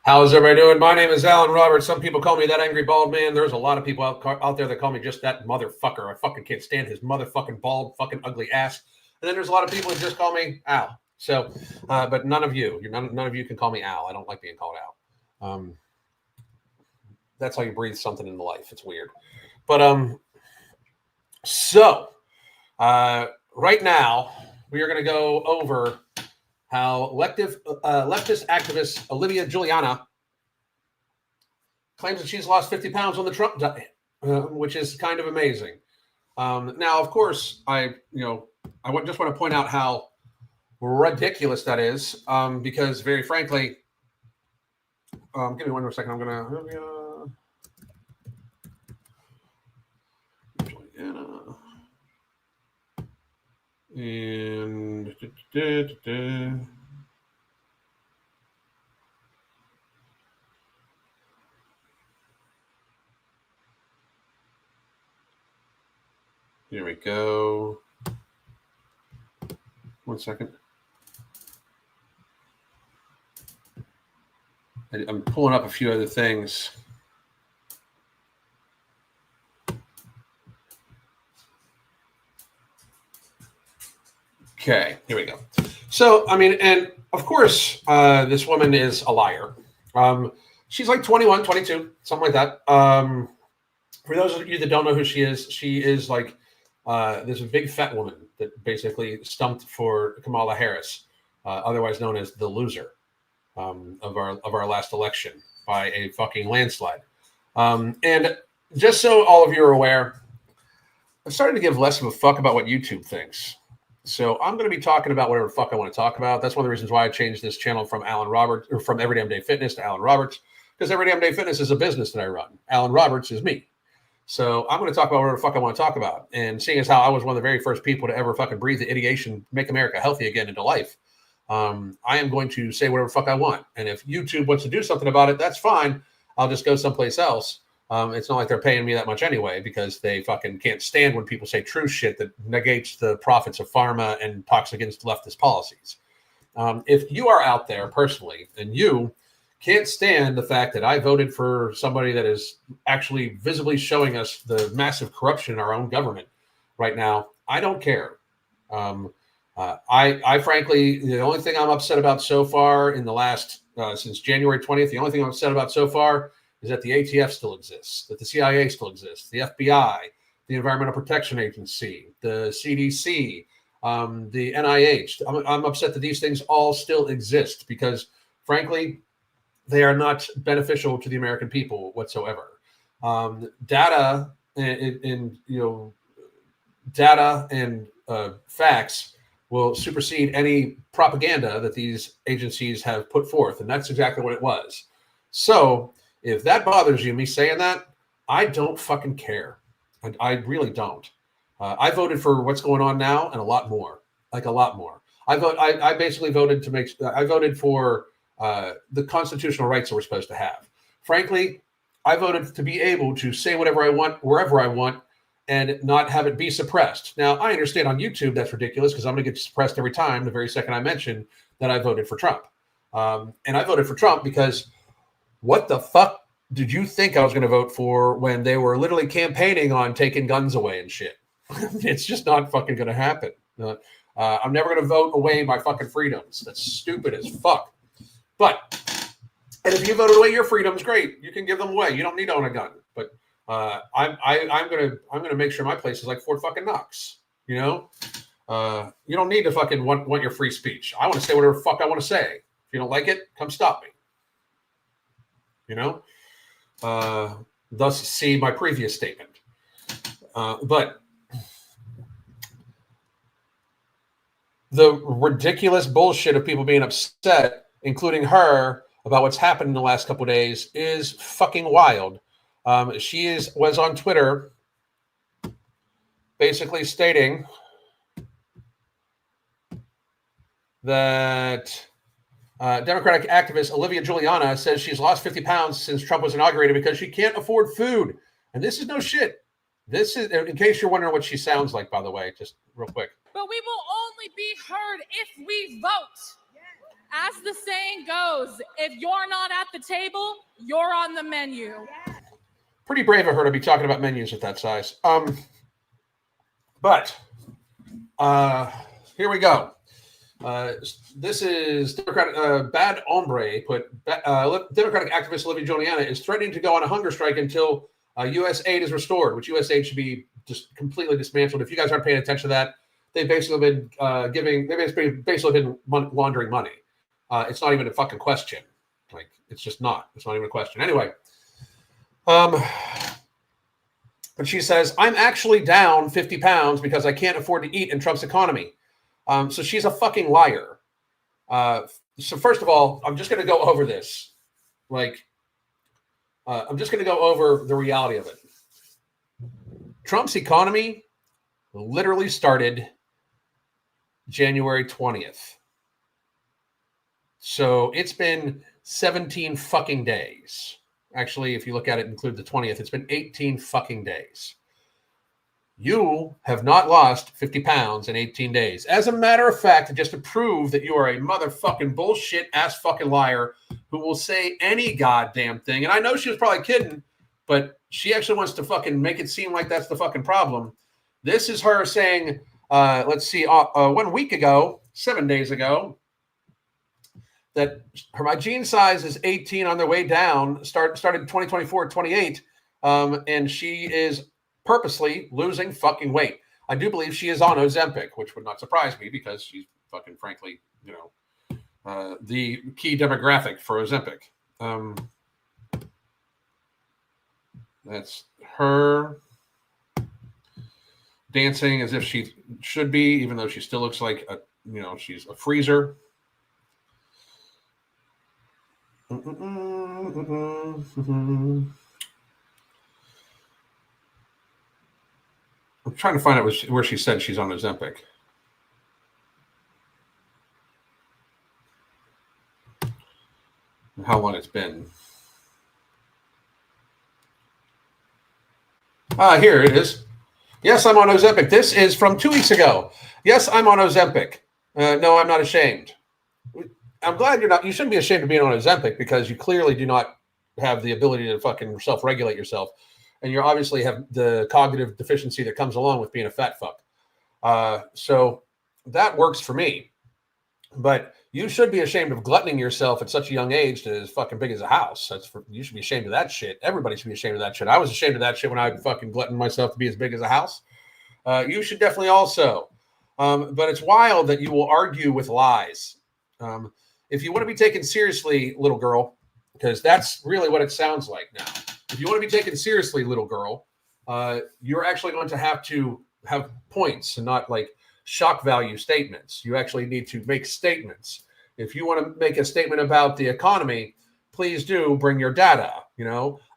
How's everybody doing? My name is Alan Roberts. Some people call me that angry bald man. There's a lot of people out there that call me just that motherfucker. I fucking can't stand his motherfucking bald, fucking ugly ass. And then there's a lot of people that just call me Al. So, but none of you, none of you can call me Al. I don't like being called Al. That's how you breathe something into life. It's weird. But right now we are going to go over how leftist activist Olivia Julianna claims that she's lost 50 pounds on the Trump diet, which is kind of amazing. Now, of course, I just want to point out how ridiculous that is, because very frankly, give me one more second. I'm gonna Julianna and here we go. One second. I'm pulling up a few other things. Okay, here we go. So, I mean, and of course, this woman is a liar. She's like 21, 22, something like that. For those of you that don't know who she is like this big fat woman that basically stumped for Kamala Harris, otherwise known as the loser of our last election by a fucking landslide. And just so all of you are aware, I'm starting to give less of a fuck about what YouTube thinks. So I'm going to be talking about whatever the fuck I want to talk about. That's one of the reasons why I changed this channel from Alan Roberts, or from Every Damn Day Fitness to Alan Roberts, because Every Damn Day Fitness is a business that I run. Alan Roberts is me. So I'm going to talk about whatever the fuck I want to talk about. And seeing as how I was one of the very first people to ever fucking breathe the ideation, make America healthy again into life, I am going to say whatever the fuck I want. And if YouTube wants to do something about it, that's fine. I'll just go someplace else. It's not like they're paying me that much anyway, because they fucking can't stand when people say true shit that negates the profits of pharma and talks against leftist policies. If you are out there personally and you can't stand the fact that I voted for somebody that is actually visibly showing us the massive corruption in our own government right now, I don't care. I frankly, the only thing I'm upset about so far in the last, since January 20th, the only thing I'm upset about so far is that the ATF still exists, that the CIA still exists, the FBI, the Environmental Protection Agency, the CDC, the NIH. I'm upset that these things all still exist because, frankly, they are not beneficial to the American people whatsoever. Data and facts will supersede any propaganda that these agencies have put forth, and that's exactly what it was. So if that bothers you, me saying that, I don't fucking care. I really don't. I voted for what's going on now and a lot more, like a lot more. I basically voted I voted for the constitutional rights that we're supposed to have. Frankly, I voted to be able to say whatever I want, wherever I want, and not have it be suppressed. Now, I understand on YouTube that's ridiculous because I'm going to get suppressed every time the very second I mention that I voted for Trump. And I voted for Trump because what the fuck did you think I was going to vote for when they were literally campaigning on taking guns away and shit? It's just not fucking going to happen. I'm never going to vote away my fucking freedoms. That's stupid as fuck. And if you voted away your freedoms, great. You can give them away. You don't need to own a gun. But I'm gonna make sure my place is like Fort fucking Knox. You know, you don't need to fucking want your free speech. I want to say whatever the fuck I want to say. If you don't like it, come stop me. You know, thus see my previous statement. But the ridiculous bullshit of people being upset, including her, about what's happened in the last couple of days is fucking wild. She was on Twitter basically stating that Democratic activist Olivia Julianna says she's lost 50 pounds since Trump was inaugurated because she can't afford food. And this is no shit. This is, in case you're wondering what she sounds like, by the way, just real quick. But we will only be heard if we vote. As the saying goes, if you're not at the table, you're on the menu. Pretty brave of her to be talking about menus at that size. But here we go. This is Democratic bad hombre put Democratic activist Olivia Julianna is threatening to go on a hunger strike until U.S. aid is restored, which U.S. aid should be just completely dismantled. If you guys aren't paying attention to that, they've basically been basically been laundering money. It's not even a fucking question. Like, it's just not. It's not even a question. Anyway, but she says, I'm actually down 50 pounds because I can't afford to eat in Trump's economy. So she's a fucking liar. So first of all, I'm just going to go over this. I'm just going to go over the reality of it. Trump's economy literally started January 20th. So it's been 17 fucking days. Actually, if you look at it, include the 20th, it's been 18 fucking days. You have not lost 50 pounds in 18 days. As a matter of fact, just to prove that you are a motherfucking bullshit ass fucking liar who will say any goddamn thing. And I know she was probably kidding, but she actually wants to fucking make it seem like that's the fucking problem. This is her saying, let's see, 1 week ago, 7 days ago, that my jean size is 18 on their way down, started 2024 at 28, and she is purposely losing fucking weight. I do believe she is on Ozempic, which would not surprise me because she's fucking frankly, the key demographic for Ozempic. That's her dancing as if she should be, even though she still looks like she's a freezer. I'm trying to find out where she said she's on Ozempic. And how long it's been. Here it is. Yes, I'm on Ozempic. This is from 2 weeks ago. Yes, I'm on Ozempic. No, I'm not ashamed. I'm glad you're not. You shouldn't be ashamed of being on Ozempic because you clearly do not have the ability to fucking self-regulate yourself. And you obviously have the cognitive deficiency that comes along with being a fat fuck. So that works for me. But you should be ashamed of gluttoning yourself at such a young age to as fucking big as a house. You should be ashamed of that shit. Everybody should be ashamed of that shit. I was ashamed of that shit when I fucking gluttoned myself to be as big as a house. You should definitely also. But it's wild that you will argue with lies. If you want to be taken seriously, little girl, because that's really what it sounds like now. If you want to be taken seriously, little girl, you're actually going to have points and not like shock value statements. You actually need to make statements. If you want to make a statement about the economy, please do bring your data.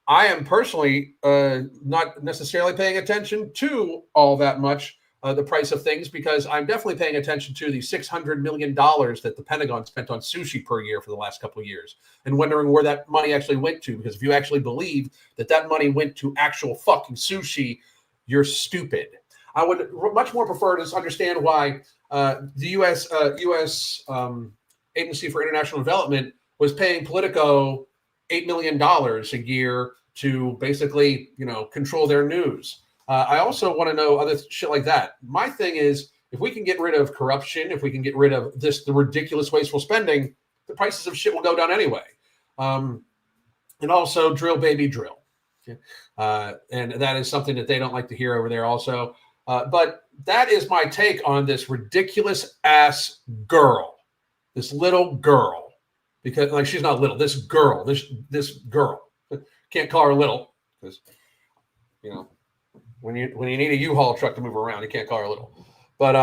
I am personally not necessarily paying attention to all that much the price of things because I'm definitely paying attention to the $600 million that the Pentagon spent on sushi per year for the last couple of years and wondering where that money actually went to. Because if you actually believe that money went to actual fucking sushi, you're stupid. I would much more prefer to understand why the U.S. Agency for International Development was paying Politico $8 million a year to basically, control their news. I also want to know other shit like that. My thing is, if we can get rid of corruption, if we can get rid of the ridiculous wasteful spending, the prices of shit will go down anyway. And also drill, baby, drill. And that is something that they don't like to hear over there also. But that is my take on this ridiculous ass girl, this little girl, because she's not little. This girl, this girl, can't call her little because when you need a U-Haul truck to move around, you can't call her little. But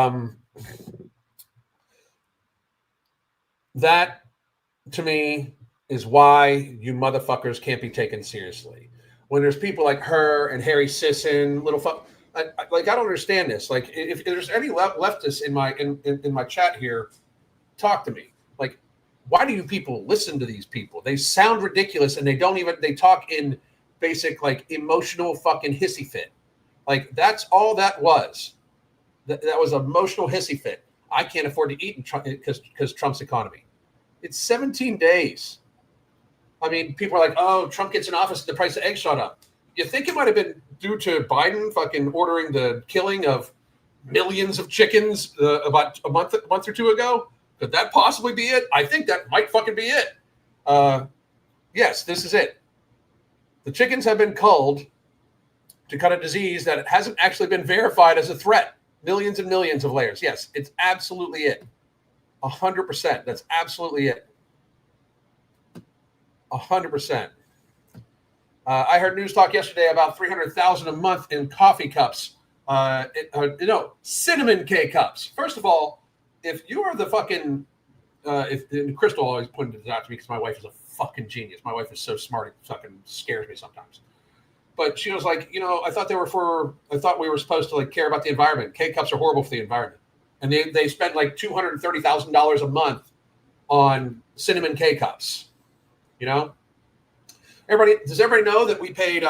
that to me is why you motherfuckers can't be taken seriously. When there's people like her and Harry Sisson, little fuck. I don't understand this. Like, if there's any leftists in my chat here, talk to me. Like, why do you people listen to these people? They sound ridiculous, and they talk in basic like emotional fucking hissy fit. Like, that's all that was. That was an emotional hissy fit. I can't afford to eat because Trump's economy. It's 17 days. I mean, people are like, oh, Trump gets in office and the price of eggs shot up. You think it might have been due to Biden fucking ordering the killing of millions of chickens about a month or two ago? Could that possibly be it? I think that might fucking be it. Yes, this is it. The chickens have been culled to cut a disease that hasn't actually been verified as a threat. Millions and millions of layers. Yes, it's absolutely it. 100%. That's absolutely it. 100%. I heard news talk yesterday about 300,000 a month in coffee cups. Cinnamon K cups. First of all, if you are the fucking, if Crystal always pointed this out to me because my wife is a fucking genius. My wife is so smart, it fucking scares me sometimes. But she was like, I thought we were supposed to like care about the environment. K cups are horrible for the environment, and they spend like $230,000 a month on cinnamon K cups. Does everybody know that we paid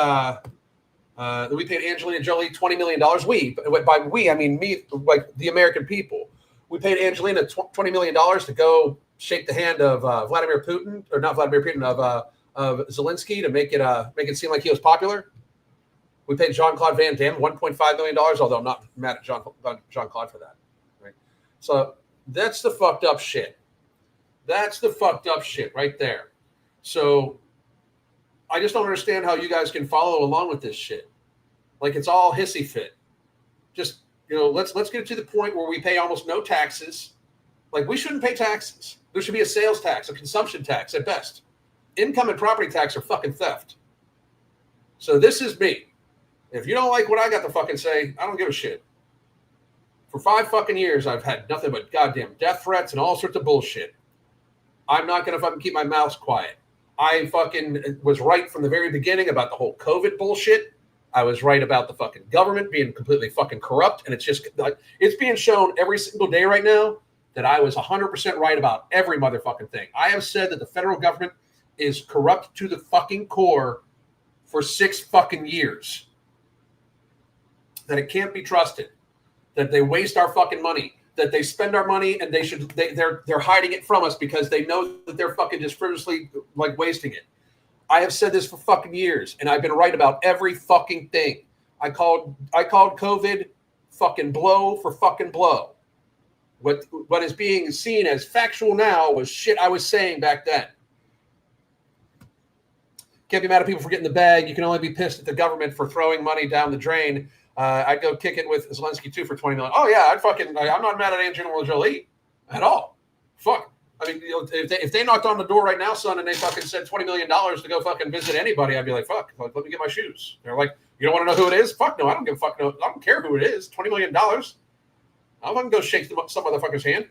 Angelina Jolie $20 million? By we, I mean me, like the American people. We paid Angelina $20 million to go shake the hand of Vladimir Putin, or not Vladimir Putin, of Zelensky to make it seem like he was popular. We paid Jean-Claude Van Damme $1.5 million, although I'm not mad at Jean-Claude for that. Right? So that's the fucked up shit. That's the fucked up shit right there. So I just don't understand how you guys can follow along with this shit. Like it's all hissy fit. Just, let's get it to the point where we pay almost no taxes. Like we shouldn't pay taxes. There should be a sales tax, a consumption tax at best. Income and property tax are fucking theft. So this is me. If you don't like what I got to fucking say, I don't give a shit. For 5 fucking years, I've had nothing but goddamn death threats and all sorts of bullshit. I'm not going to fucking keep my mouth quiet. I fucking was right from the very beginning about the whole COVID bullshit. I was right about the fucking government being completely fucking corrupt. And it's just like, it's being shown every single day right now that I was 100% right about every motherfucking thing. I have said that the federal government is corrupt to the fucking core for 6 fucking years. That it can't be trusted. That they waste our fucking money. That they spend our money and they're hiding it from us because they know that they're fucking just frivolously like wasting it. I have said this for fucking years, and I've been right about every fucking thing. I called COVID fucking blow for fucking blow. What is being seen as factual now was shit I was saying back then. Can't be mad at people for getting the bag. You can only be pissed at the government for throwing money down the drain. I'd go kick it with Zelensky too for $20 million. Oh yeah, I'm not mad at Angelina Jolie at all. Fuck. I mean, if they knocked on the door right now, son, and they fucking said $20 million to go fucking visit anybody, I'd be like, fuck, let me get my shoes. They're like, you don't want to know who it is? Fuck no, I don't give a fuck. No, I don't care who it is. $20 million. I'll fucking go shake some motherfucker's hand.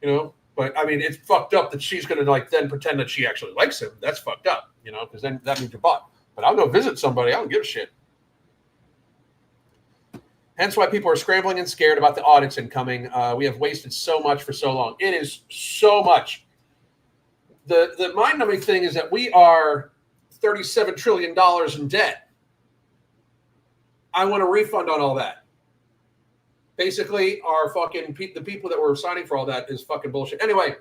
But I mean, it's fucked up that she's gonna like then pretend that she actually likes him. That's fucked up, because then that means you're bought. But I'll go visit somebody. I don't give a shit. Hence why people are scrambling and scared about the audits incoming. We have wasted so much for so long. It is so much. The mind-numbing thing is that we are $37 trillion in debt. I want a refund on all that. Basically, the people that were signing for all that is fucking bullshit. Anyway,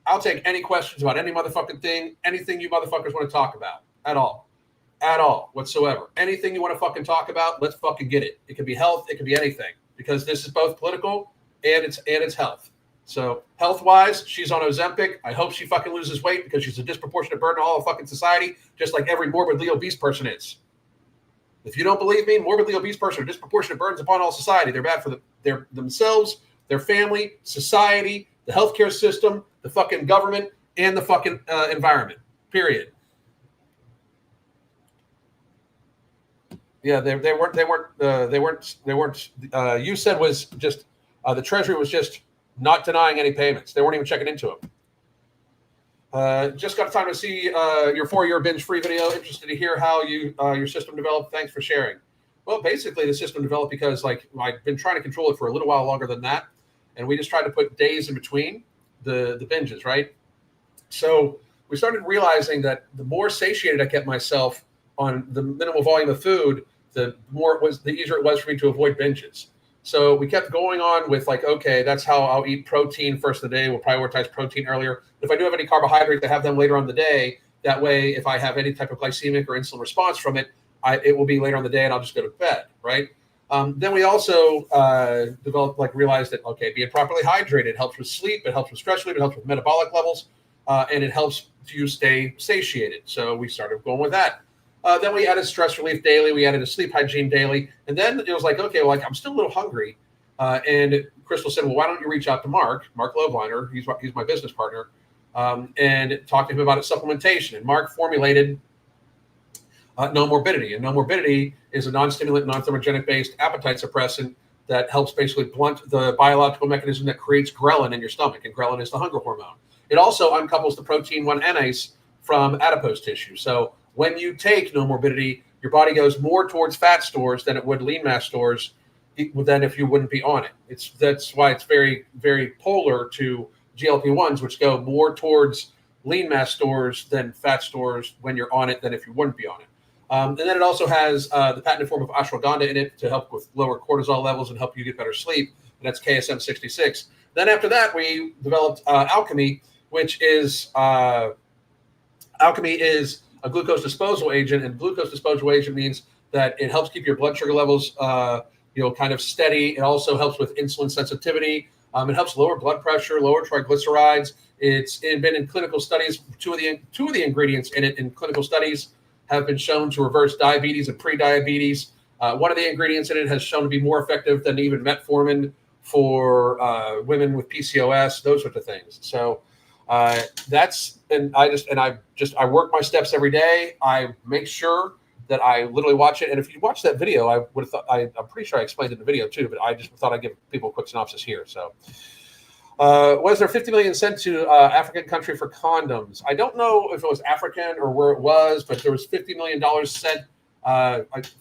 I'll take any questions about any motherfucking thing, anything you motherfuckers want to talk about at all. At all, whatsoever. Anything you want to fucking talk about, let's fucking get it. It could be health, it could be anything, because this is both political and it's health. So health-wise, she's on Ozempic. I hope she fucking loses weight because she's a disproportionate burden to all of fucking society, just like every morbidly obese person is. If you don't believe me, morbidly obese person are disproportionate burdens upon all society. They're bad for themselves, their family, society, the healthcare system, the fucking government, and the fucking environment. Period. Yeah, they weren't. You said was just the Treasury was just not denying any payments. They weren't even checking into them. Just got time to see your 4-year binge-free video. Interested to hear how your system developed. Thanks for sharing. Well, basically, the system developed because I've been trying to control it for a little while longer than that, and we just tried to put days in between the binges, right? So we started realizing that the more satiated I kept myself on the minimal volume of food, the easier it was for me to avoid binges. So we kept going on with like, okay, that's how I'll eat protein first of the day. We'll prioritize protein earlier. If I do have any carbohydrates, I have them later on in the day. That way, if I have any type of glycemic or insulin response from it, it will be later on the day, and I'll just go to bed, right? Then we also realized that, okay, being properly hydrated helps with sleep, it helps with stress relief, it helps with metabolic levels, and it helps you stay satiated. So we started going with that. Then we added stress relief daily. We added a sleep hygiene daily. And then it was like, okay, well, I'm still a little hungry. And Crystal said, well, why don't you reach out to Mark Loveliner, he's my business partner, and talk to him about supplementation. And Mark formulated No Morbidity. And No Morbidity is a non-stimulant, non-thermogenic-based appetite suppressant that helps basically blunt the biological mechanism that creates ghrelin in your stomach. And ghrelin is the hunger hormone. It also uncouples the protein 1-enase from adipose tissue. So when you take No Morbidity, your body goes more towards fat stores than it would lean mass stores than if you wouldn't be on it. That's why it's very, very polar to GLP-1s, which go more towards lean mass stores than fat stores when you're on it than if you wouldn't be on it. And then it also has the patented form of ashwagandha in it to help with lower cortisol levels and help you get better sleep. And that's KSM 66. Then after that, we developed Alchemy, which is a glucose disposal agent, and glucose disposal agent means that it helps keep your blood sugar levels, kind of steady. It also helps with insulin sensitivity. It helps lower blood pressure, lower triglycerides. It's been in clinical studies. Two of the ingredients in it in clinical studies have been shown to reverse diabetes and pre-diabetes. One of the ingredients in it has shown to be more effective than even metformin for women with PCOS, those sorts of things. So I work my steps every day. I make sure that I literally watch it. And if you watch that video, I would have thought, I'm pretty sure I explained it in the video too, but I just thought I'd give people a quick synopsis here. So was there 50 million sent to African country for condoms? I don't know if it was African or where it was, but there was $50 million sent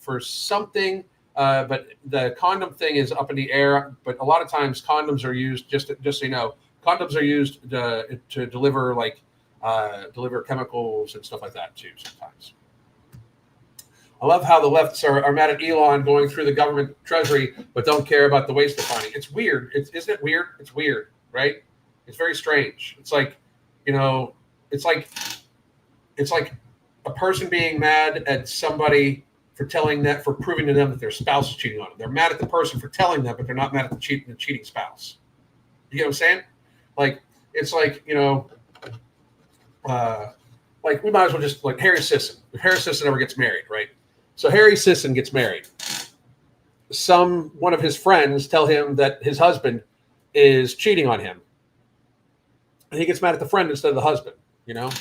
for something. But the condom thing is up in the air. But a lot of times condoms are used, just so you know, condoms are used to deliver deliver chemicals and stuff like that too sometimes. I love how the lefts are mad at Elon going through the government treasury, but don't care about the waste defining. It's weird. Isn't it weird? It's weird, right? It's very strange. It's like, it's like a person being mad at somebody for proving to them that their spouse is cheating on them. They're mad at the person for telling them, but they're not mad at the cheating spouse. You get what I'm saying? Like, it's like, like we might as well just like Harry Sisson. If Harry Sisson ever gets married, right? So Harry Sisson gets married. One of his friends tell him that his husband is cheating on him. And he gets mad at the friend instead of the husband, And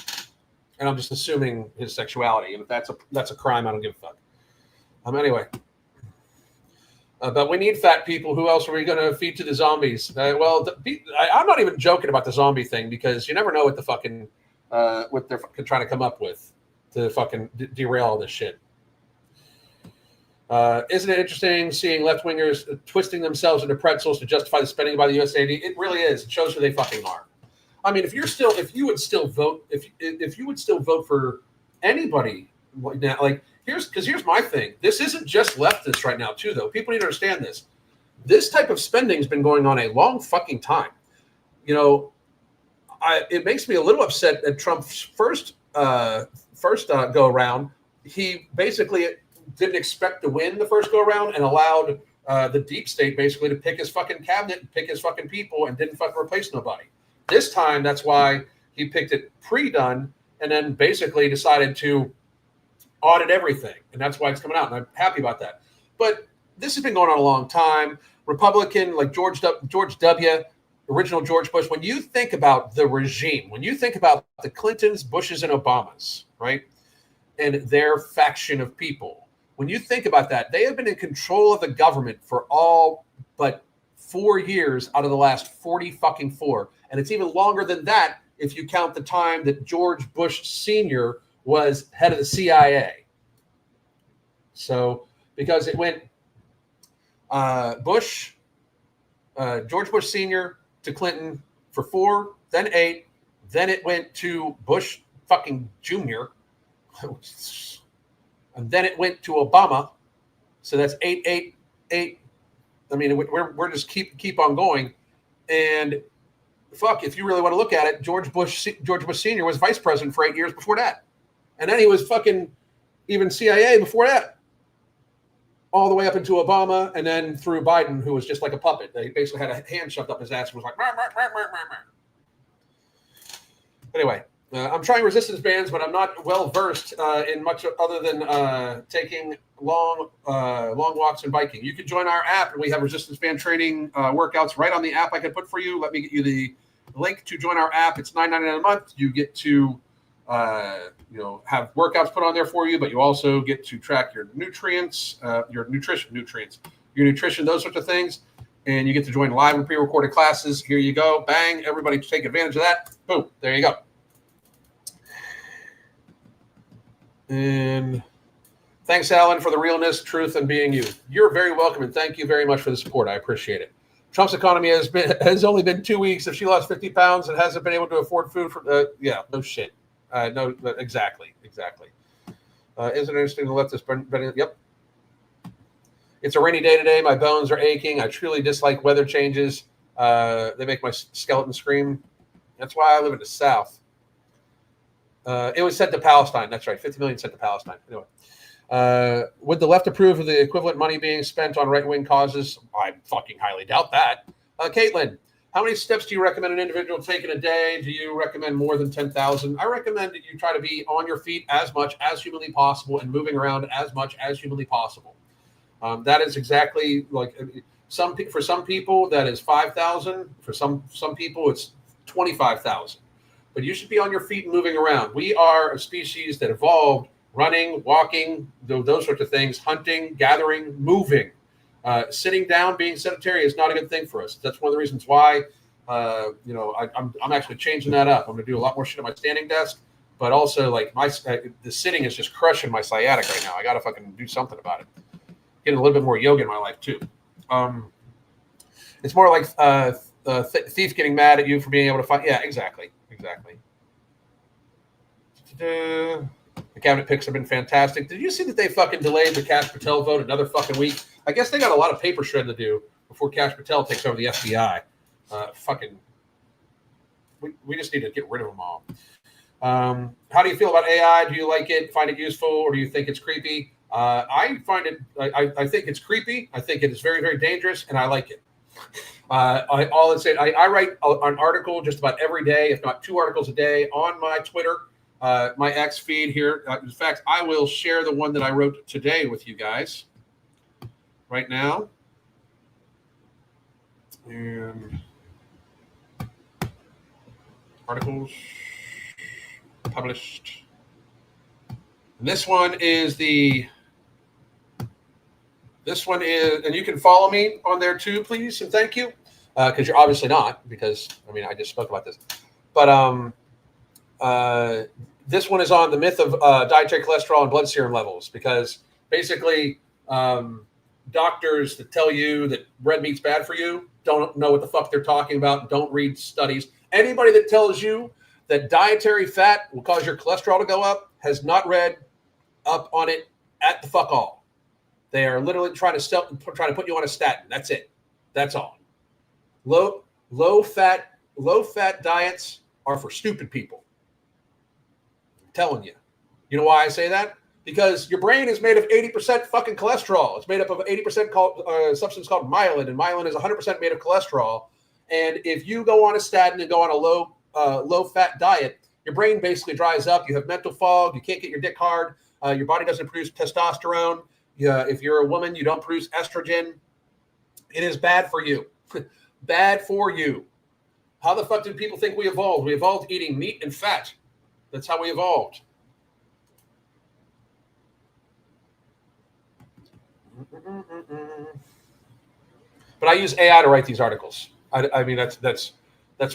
I'm just assuming his sexuality. And if that's a crime, I don't give a fuck. Anyway. But we need fat people. Who else are we going to feed to the zombies? I'm not even joking about the zombie thing because you never know what the fucking what they're fucking trying to come up with to fucking derail all this shit. Isn't it interesting seeing left-wingers twisting themselves into pretzels to justify the spending by the USAID? It really is. It shows who they fucking are. I mean, if you would still vote for anybody like that, like here's my thing. This isn't just leftist right now, too, though. People need to understand this. This type of spending has been going on a long fucking time. It makes me a little upset at Trump's first go around. He basically didn't expect to win the first go around and allowed the deep state basically to pick his fucking cabinet and pick his fucking people and didn't fucking replace nobody. This time, that's why he picked it pre-done and then basically decided to audit everything. And that's why it's coming out. And I'm happy about that. But this has been going on a long time. Republican, like George W., original George Bush, when you think about the regime, when you think about the Clintons, Bushes, and Obamas, right, and their faction of people, when you think about that, they have been in control of the government for all but 4 years out of the last 40 fucking 4. And it's even longer than that if you count the time that George Bush Sr. was head of the CIA. So, because it went George Bush Sr. to Clinton for 4, then 8, then it went to Bush fucking Jr., and then it went to Obama. So that's 8, 8, 8, I mean, we're just keep on going. And fuck, if you really want to look at it, George Bush Sr. was vice president for 8 years before that. And then he was fucking even CIA before that. All the way up into Obama, and then through Biden, who was just like a puppet. They basically had a hand shoved up his ass and was like, "Meh, meh, meh, meh, meh." Anyway, I'm trying resistance bands, but I'm not well versed in much other than taking long walks and biking. You can join our app, and we have resistance band training workouts right on the app I can put for you. Let me get you the link to join our app. It's $9.99 a month. You get to have workouts put on there for you, but you also get to track your nutrients, your nutrition, those sorts of things. And you get to join live and pre-recorded classes. Here you go. Bang. Everybody take advantage of that. Boom. There you go. And thanks, Alan, for the realness, truth, and being you. You're very welcome, and thank you very much for the support. I appreciate it. Trump's economy has only been 2 weeks. If she lost 50 pounds and hasn't been able to afford food for no shit. No, exactly. Isn't it interesting to let this? Yep. It's a rainy day today. My bones are aching. I truly dislike weather changes. They make my skeleton scream. That's why I live in the South. It was sent to Palestine. That's right. 50 million sent to Palestine. Anyway, would the left approve of the equivalent money being spent on right-wing causes? I fucking highly doubt that. Caitlin, how many steps do you recommend an individual take in a day? Do you recommend more than 10,000? I recommend that you try to be on your feet as much as humanly possible and moving around as much as humanly possible. That is exactly like for some people that is 5,000. For some people it's 25,000. But you should be on your feet and moving around. We are a species that evolved running, walking, those sorts of things, hunting, gathering, moving. Sitting down, being sedentary is not a good thing for us. That's one of the reasons why, I'm actually changing that up. I'm going to do a lot more shit at my standing desk, but also like the sitting is just crushing my sciatic right now. I got to fucking do something about it. Getting a little bit more yoga in my life too. It's more like thief getting mad at you for being able to find. Yeah, exactly. The cabinet picks have been fantastic. Did you see that they fucking delayed the Kash Patel vote another fucking week? I guess they got a lot of paper shred to do before Kash Patel takes over the FBI. We just need to get rid of them all. How do you feel about AI? Do you like it, find it useful, or do you think it's creepy? I find it. I think it's creepy. I think it is very, very dangerous, and I like it. I write an article just about every day, if not 2 articles a day, on my Twitter, my X feed here. In fact, I will share the one that I wrote today with you guys right now. And articles published. And this one is, and you can follow me on there too, please, and thank you, because you're obviously not, because I just spoke about this, but this one is on the myth of dietary cholesterol and blood serum levels, because basically doctors that tell you that red meat's bad for you don't know what the fuck they're talking about, don't read studies. Anybody that tells you that dietary fat will cause your cholesterol to go up has not read up on it at the fuck all. They are literally trying to put you on a statin. That's it. That's all. Low fat diets are for stupid people. I'm telling you. You know why I say that? Because your brain is made of 80% fucking cholesterol. It's made up of 80% substance called myelin, and myelin is 100% made of cholesterol. And if you go on a statin and go on a low fat diet, your brain basically dries up. You have mental fog. You can't get your dick hard. Your body doesn't produce testosterone. If you're a woman, you don't produce estrogen. It is bad for you. Bad for you. How the fuck did people think we evolved? We evolved eating meat and fat. That's how we evolved. But I use AI to write these articles. That's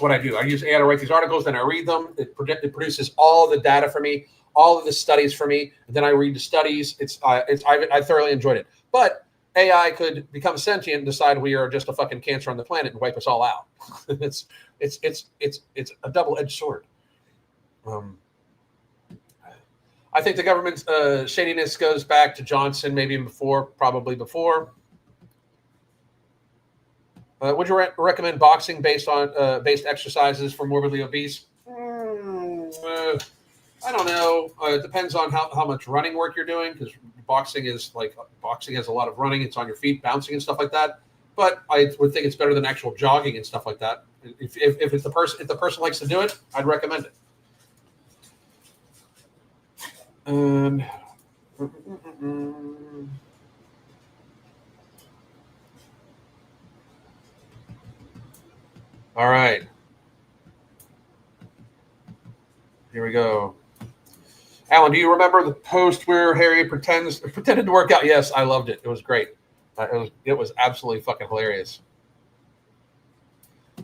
what I do. I use AI to write these articles, then I read them. It produces all the data for me, all of the studies for me. And then I read the studies. I thoroughly enjoyed it. But AI could become sentient and decide we are just a fucking cancer on the planet and wipe us all out. It's a double-edged sword. I think the government's shadiness goes back to Johnson, maybe even before, probably before. Would you recommend boxing based exercises for morbidly obese? I don't know. It depends on how much running work you're doing, because boxing has a lot of running. It's on your feet, bouncing and stuff like that. But I would think it's better than actual jogging and stuff like that. If the person likes to do it, I'd recommend it. And all right, here we go. Alan, do you remember the post where Harry pretended to work out? Yes, I loved it. It was great. It was absolutely fucking hilarious.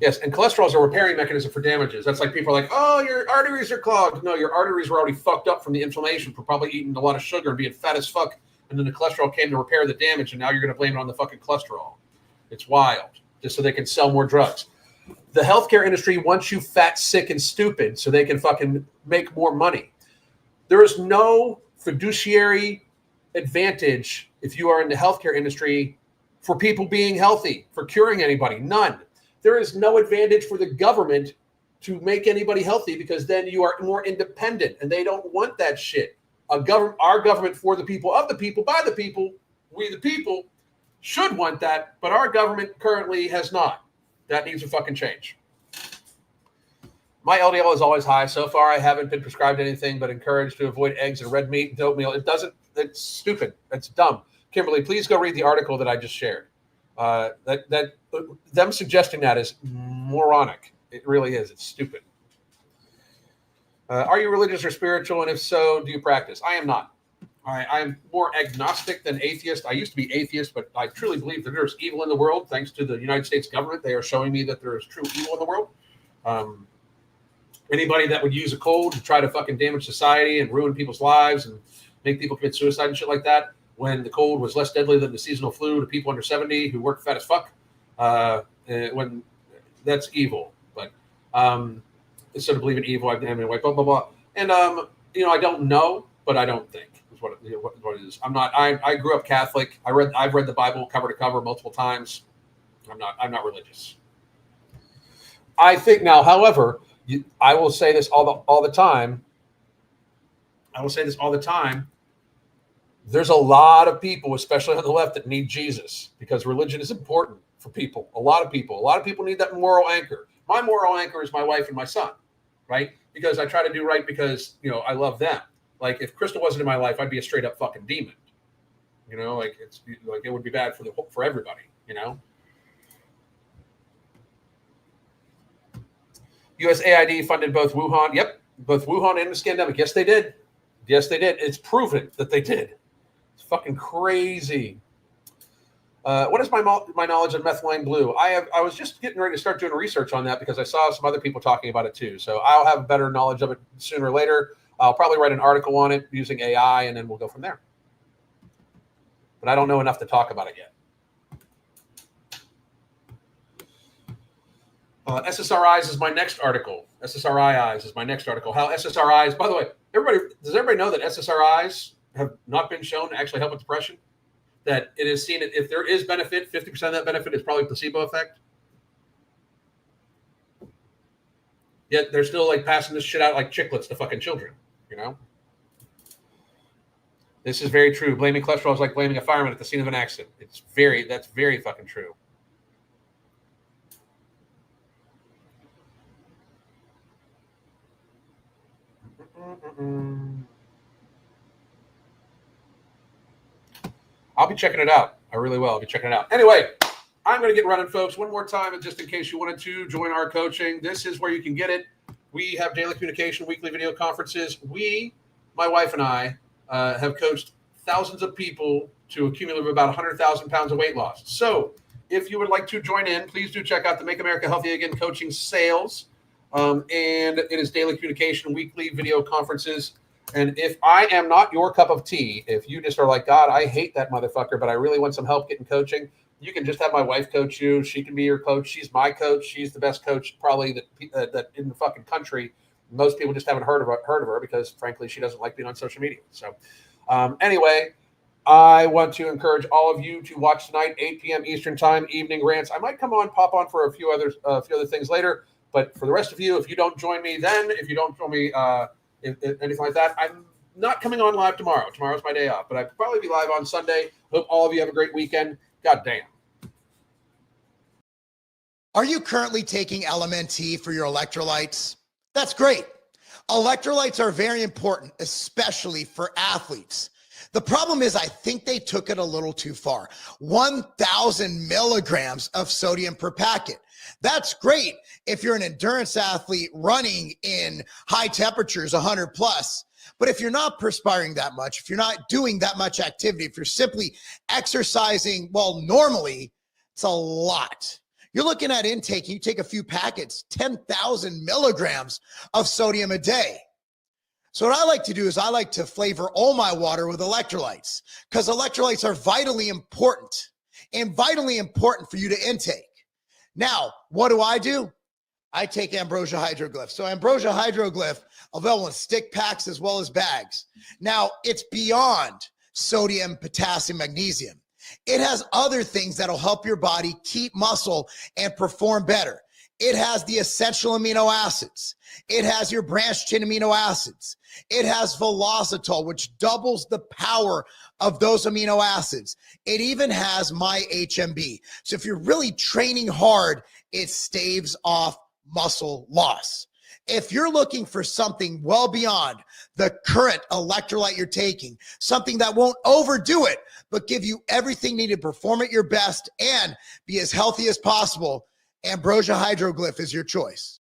Yes, and cholesterol is a repairing mechanism for damages. That's like people are like, oh, your arteries are clogged. No, your arteries were already fucked up from the inflammation for probably eating a lot of sugar and being fat as fuck. And then the cholesterol came to repair the damage, and now you're going to blame it on the fucking cholesterol. It's wild, just so they can sell more drugs. The healthcare industry wants you fat, sick, and stupid so they can fucking make more money. There is no fiduciary advantage if you are in the healthcare industry for people being healthy, for curing anybody. None. There is no advantage for the government to make anybody healthy, because then you are more independent, and they don't want that shit. Our government, for the people, of the people, by the people, we the people, should want that, but our government currently has not. That needs to fucking change. My LDL is always high. So far, I haven't been prescribed anything, but encouraged to avoid eggs and red meat and oatmeal. It's stupid. It's dumb. Kimberly, please go read the article that I just shared. Them suggesting that is moronic. It really is. It's stupid. Are you religious or spiritual? And if so, do you practice? I am not. I am more agnostic than atheist. I used to be atheist, but I truly believe that there's evil in the world. Thanks to the United States government, they are showing me that there is true evil in the world. Anybody that would use a cold to try to fucking damage society and ruin people's lives and make people commit suicide and shit like that, when the cold was less deadly than the seasonal flu to people under 70 who work fat as fuck, when that's evil. But instead of believing evil, I mean, blah, blah, blah. And, I don't know, but I don't think is what it is. I'm not, I grew up Catholic. I've read the Bible cover to cover multiple times. I'm not religious. I think now, however, I will say this all the time. I will say this all the time. There's a lot of people, especially on the left, that need Jesus, because religion is important for people. A lot of people need that moral anchor. My moral anchor is my wife and my son, right? Because I try to do right because, I love them. Like, if Crystal wasn't in my life, I'd be a straight up fucking demon. It would be bad for everybody, USAID funded both Wuhan. Yep, both Wuhan and the pandemic. Yes, they did. It's proven that they did. It's fucking crazy. What is my knowledge of methylene blue? I was just getting ready to start doing research on that because I saw some other people talking about it too. So I'll have a better knowledge of it sooner or later. I'll probably write an article on it using AI, and then we'll go from there. But I don't know enough to talk about it yet. SSRIs is my next article. SSRIs is my next article. How SSRIs, by the way, does everybody know that SSRIs have not been shown to actually help with depression? That it is seen, if there is benefit, 50% of that benefit is probably placebo effect. Yet they're still like passing this shit out like chiclets to fucking children, This is very true. Blaming cholesterol is like blaming a fireman at the scene of an accident. That's very fucking true. I'll be checking it out. I really will. I'll be checking it out. Anyway, I'm going to get running, folks. One more time, and just in case you wanted to join our coaching, this is where you can get it. We have daily communication, weekly video conferences. My wife and I, have coached thousands of people to a cumulative of about 100,000 pounds of weight loss. So if you would like to join in, please do check out the Make America Healthy Again coaching sales. And it is daily communication, weekly video conferences. And if I am not your cup of tea, if you just are like, God, I hate that motherfucker, but I really want some help getting coaching, you can just have my wife coach you. She can be your coach. She's my coach. She's the best coach probably that in the fucking country. Most people just haven't heard of her because, frankly, she doesn't like being on social media. So anyway, I want to encourage all of you to watch tonight, 8 p.m. Eastern Time, Evening Rants. I might pop on for a few other things later. But for the rest of you, if you don't join me then, if you don't join me, anything like that, I'm not coming on live tomorrow. Tomorrow's my day off, but I'll probably be live on Sunday. Hope all of you have a great weekend. God damn. Are you currently taking LMNT for your electrolytes? That's great. Electrolytes are very important, especially for athletes. The problem is I think they took it a little too far. 1,000 milligrams of sodium per packet. That's great if you're an endurance athlete running in high temperatures, 100 plus. But if you're not perspiring that much, if you're not doing that much activity, if you're simply exercising, well, normally, it's a lot. You're looking at intake, you take a few packets, 10,000 milligrams of sodium a day. So what I like to do is I like to flavor all my water with electrolytes because electrolytes are vitally important for you to intake. Now, what do? I take Ambrosia Hydroglyph. So Ambrosia Hydroglyph, available in stick packs as well as bags. Now, it's beyond sodium, potassium, magnesium. It has other things that'll help your body keep muscle and perform better. It has the essential amino acids. It has your branched chain amino acids. It has velocitol, which doubles the power of those amino acids. It even has MyHMB. So if you're really training hard, it staves off muscle loss. If you're looking for something well beyond the current electrolyte you're taking, something that won't overdo it, but give you everything needed to perform at your best and be as healthy as possible, Ambrosia Hydroglyph is your choice.